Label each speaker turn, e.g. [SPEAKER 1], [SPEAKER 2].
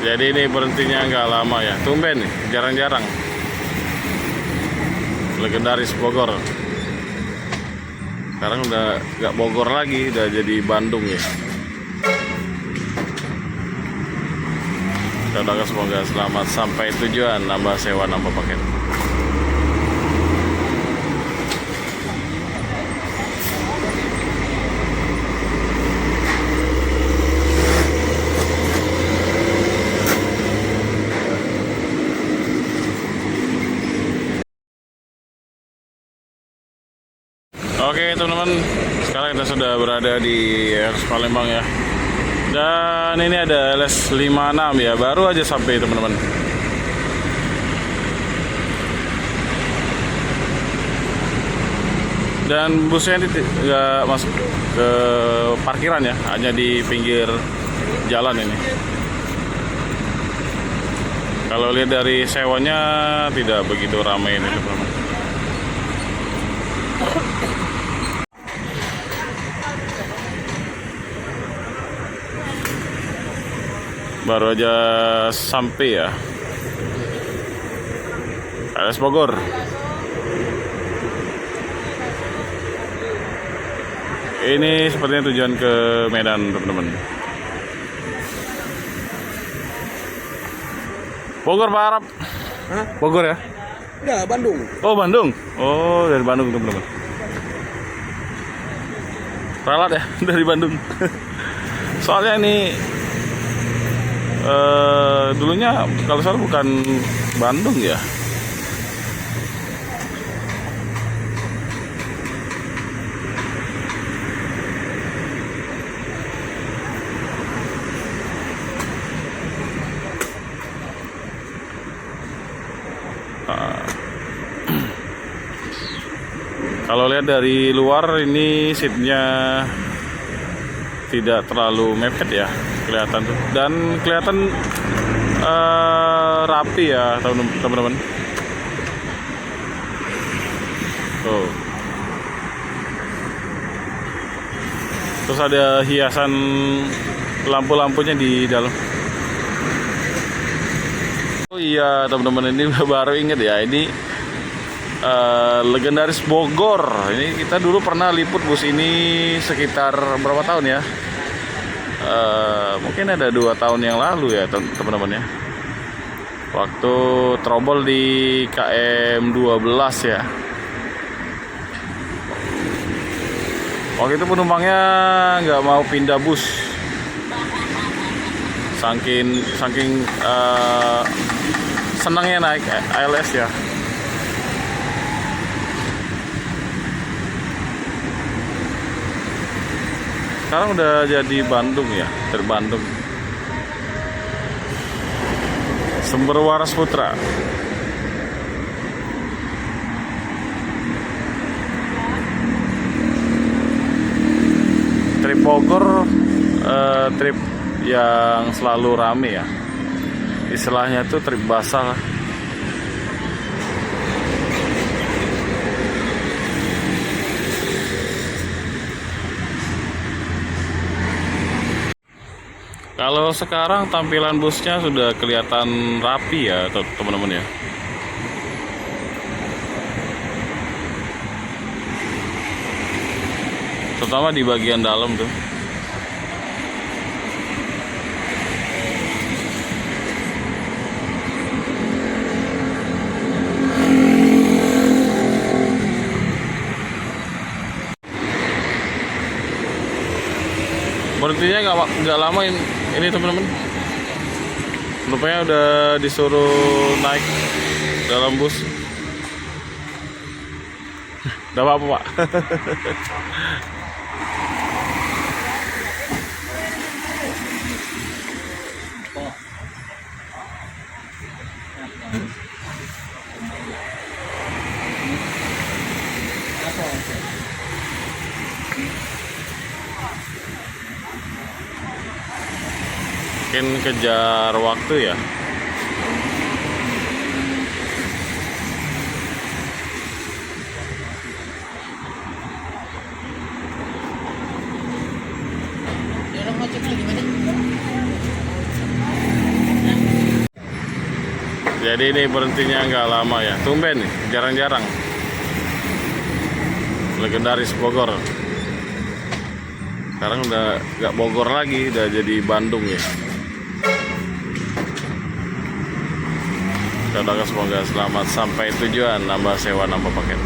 [SPEAKER 1] Jadi ini berhentinya nggak lama ya. Tumben nih, jarang-jarang. Legendaris Bogor. Sekarang udah nggak Bogor lagi, udah jadi Bandung ya. Kita doakan semoga selamat sampai tujuan, nambah sewa, nambah paket. Oke teman-teman, sekarang kita sudah berada di RS Palembang ya. Dan ini ada LS 56 ya, baru aja sampai teman-teman. Dan busnya ini nggak masuk ke parkiran ya, hanya di pinggir jalan ini. Kalau lihat dari sewanya tidak begitu ramai ini teman-teman. Baru aja sampai ya, LS Bogor. Ini sepertinya tujuan ke Medan teman-teman. Bogor Pak Arab.
[SPEAKER 2] Hah?
[SPEAKER 1] Bogor ya?
[SPEAKER 2] Enggak, Bandung.
[SPEAKER 1] Oh Bandung. Oh dari Bandung teman-teman. Ralat ya dari Bandung. Soalnya ini dulunya kalau salah bukan Bandung ya. Kalau lihat dari luar ini seatnya tidak terlalu mepet ya, kelihatan tuh, dan kelihatan rapi ya teman-teman. Tuh. Terus ada hiasan lampu-lampunya di dalam. Oh iya teman-teman, ini baru inget ya, ini legendaris Bogor. Ini kita dulu pernah liput bus ini sekitar berapa tahun ya? Mungkin ada 2 tahun yang lalu ya teman-teman ya. Waktu trouble di KM 12 ya. Waktu itu penumpangnya nggak mau pindah bus. Saking senangnya naik ALS ya. Sekarang udah jadi Bandung ya, terbandung. Sumber Waras Putra. Trip Bogor, trip yang selalu rame ya. Istilahnya tuh trip basah. Kalau sekarang tampilan busnya sudah kelihatan rapi ya teman-teman ya. Terutama di bagian dalam tuh. Berhentinya nggak lama ini teman-teman. Rupanya udah disuruh naik dalam bus. Gak apa-apa Pak. Mungkin kejar waktu ya. Jadi ini berhentinya nggak lama ya. Tumben nih, jarang-jarang. Legendaris Bogor. Sekarang udah nggak Bogor lagi, udah jadi Bandung ya. Kita doakan semoga selamat sampai tujuan, nambah sewa, nambah paket.